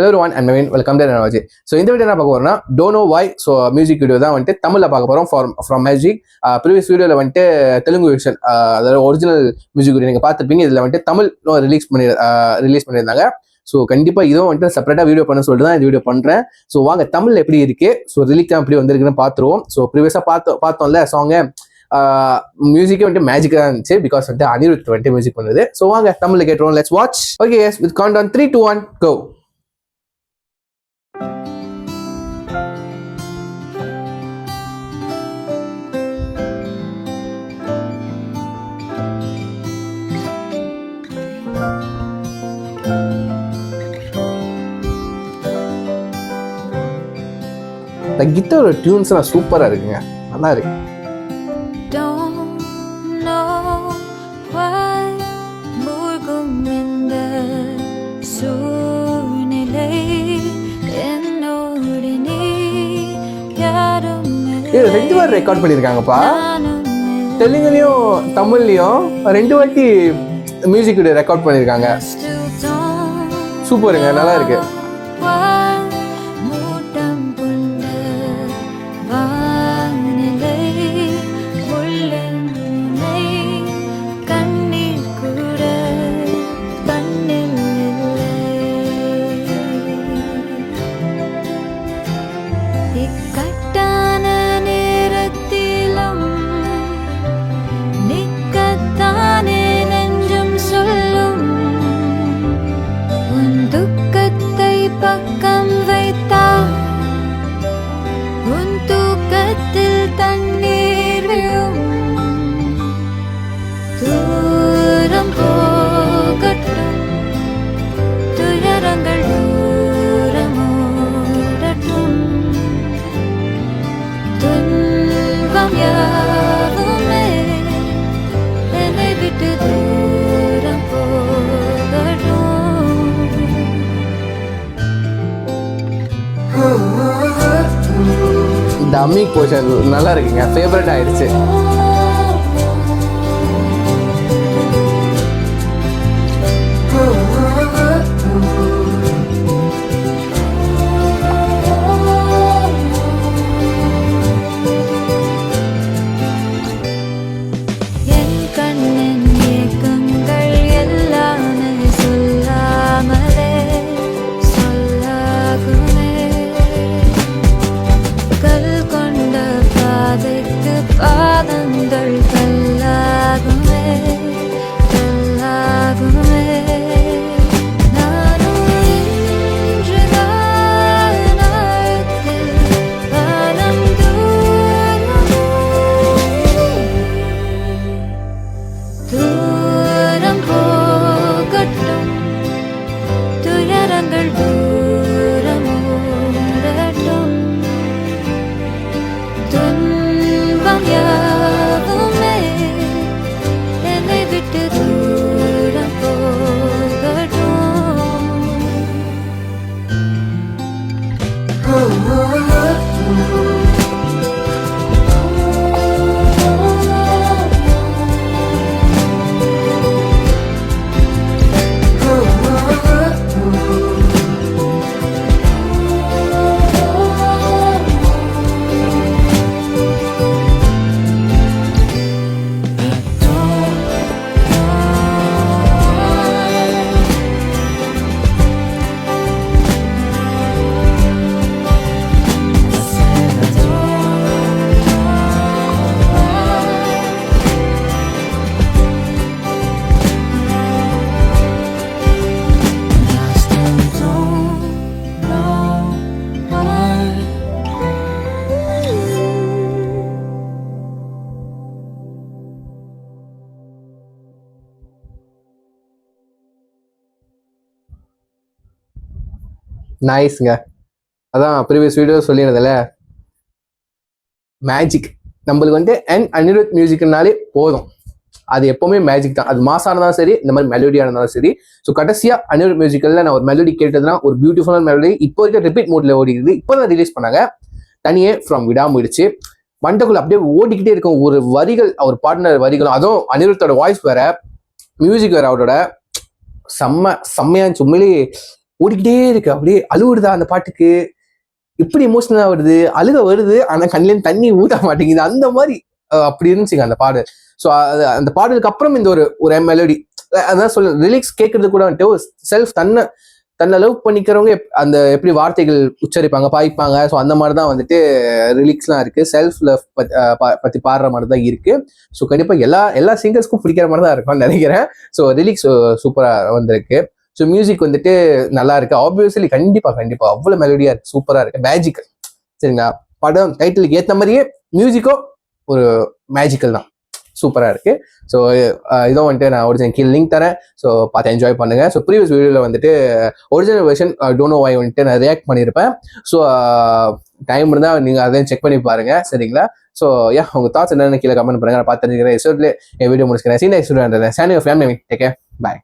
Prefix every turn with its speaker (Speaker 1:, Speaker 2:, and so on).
Speaker 1: Hello everyone, I'm Naveen. Welcome to Analogy. So இந்த video என்ன பார்க்க போறோம்னா Don't Know Why. So music video தான் வந்துட்டு தமிழ்ல பார்க்க போறோம் ஃப்ரம் மேஜிக். ப்ரீவியஸ் வீடியோவில் வந்துட்டு தெலுங்கு விஷன், அதாவது ஒரிஜினல் மியூசிக் வீடியோ நீங்கள் பார்த்துருப்பீங்க. இதில் வந்துட்டு தமிழ் ரிலீஸ் பண்ணியிருந்தாங்க. ஸோ கண்டிப்பாக இதுவும் வந்துட்டு செப்பரேட்டாக வீடியோ பண்ண சொல்லிட்டு தான் இந்த வீடியோ பண்ணுறேன். ஸோ வாங்க தமிழ் எப்படி இருக்கு, ஸோ ரிலீக் எப்படி வந்திருக்குன்னு பார்த்துருவோம். ஸோ ப்ரீவியஸாக பார்த்தோம்ல சாங்கு, மியூசிக்கே வந்துட்டு மேஜிக்காக இருந்துச்சு. பிகாஸ் வந்துட்டு அனிருத் வந்துட்டு மியூசிக் பண்ணுது. ஸோ வாங்க தமிழில் கேட்டுருவோம். Let's watch. Okay, yes, with count on 3, 2, 1, go. இந்த கிட்டார் டியூன்ஸ்லாம் சூப்பராக இருக்குங்க, நல்லா இருக்கு. இது 2 வாட்டி ரெக்கார்ட் பண்ணியிருக்காங்கப்பா. தெலுங்குலையும் தமிழ்லையும் 2 வாட்டி மியூசிக் வீடியோ ரெக்கார்ட் பண்ணியிருக்காங்க. சூப்பருங்க, நல்லா இருக்கு. இந்த அம்மிக் போர்ஷன் நல்லா இருக்குங்க, ஃபேவரட் ஆயிடுச்சு. நைஸ்ங்க. அதான் ப்ரீவியஸ் வீடியோ சொல்லியிருந்ததில்ல, மேஜிக் நம்மளுக்கு வந்து அனிருத் மியூசிக்னாலே போதும். அது எப்பவுமே மேஜிக் தான். அது மாசாக இருந்தாலும் சரி, இந்த மாதிரி மெலோடியாக இருந்தாலும் சரி. ஸோ கடைசியாக அனிருத் மியூசிக்கல்ல நான் ஒரு மெலோடி கேட்டதுன்னா, ஒரு பியூட்டிஃபுல்லான மெலோடி இப்போ இருக்க ரிப்பீட் மோட்ல ஓடிக்குது. இப்போ தான் ரிலீஸ் பண்ணாங்க, தனியே ஃப்ரம் விடாமுயற்சி. மண்டக்குள்ள அப்படியே ஓடிக்கிட்டே இருக்கும் ஒரு வரிகள், அவர் பாடின வரிகளும். அதுவும் அனிருத்தோட வாய்ஸ் வேற, மியூசிக் வேற, அவரோட செம்மையா இருந்துச்சு உண்மையிலேயே. ஓடிக்கிட்டே இருக்கு, அப்படியே அழுவுடுதா அந்த பாட்டுக்கு, எப்படி இமோஷனலா வருது, அழுக வருது, ஆனா கண்ணிலேருந்து தண்ணி ஊத்த மாட்டேங்குது, அந்த மாதிரி அப்படி இருந்துச்சுங்க அந்த பாடல். ஸோ அந்த பாடலுக்கு அப்புறம் இந்த ஒரு ஒரு மெலடி, அதான் சொல்ல லிரிக்ஸ் கேட்கறது கூட வந்துட்டு செல்ஃப் தன்னை லவ் பண்ணிக்கிறவங்க அந்த எப்படி வார்த்தைகள் உச்சரிப்பாங்க, பாய்ப்பாங்க. ஸோ அந்த மாதிரி தான் வந்துட்டு லிரிக்ஸ்லாம் இருக்கு. செல்ஃப் லவ் பத்தி பாடுற மாதிரி தான் இருக்கு. ஸோ கண்டிப்பா எல்லா சிங்கர்ஸ்க்கும் பிடிக்கிற மாதிரி தான் இருக்கும்னு நினைக்கிறேன். ஸோ லிரிக்ஸ் சூப்பரா வந்திருக்கு. ஸோ மியூசிக் வந்துட்டு நல்லா இருக்கு. ஆப்வியஸ்லி கண்டிப்பா அவ்வளவு மெலடியா இருக்கு, சூப்பரா இருக்கு, மேஜிக்கல். சரிங்களா, படம் டைட்டிலுக்கு ஏற்ற மாதிரியே மியூசிக்கும் ஒரு மேஜிக்கல் தான், சூப்பரா இருக்கு. ஸோ இதுவும் வந்துட்டு நான் ஒரிஜினல் கீழே லிங்க் தரேன். ஸோ பார்த்து என்ஜாய் பண்ணுங்க. ஸோ ப்ரீவியஸ் வீடியோவில் வந்துட்டு original version don't know why வந்துட்டு நான் ரியாக்ட் பண்ணியிருப்பேன். ஸோ டைம் இருந்தால் நீங்கள் அதையும் செக் பண்ணி பாருங்க. சரிங்களா? ஸோ உங்கள் தாட்ஸ் என்னென்னு கீழே கமெண்ட் பண்ணுங்க. நான் பார்த்து தெரிஞ்சுக்கிறேன். என் வீடியோ முடிச்சுக்கிறேன். Senior student family take care, பாய்.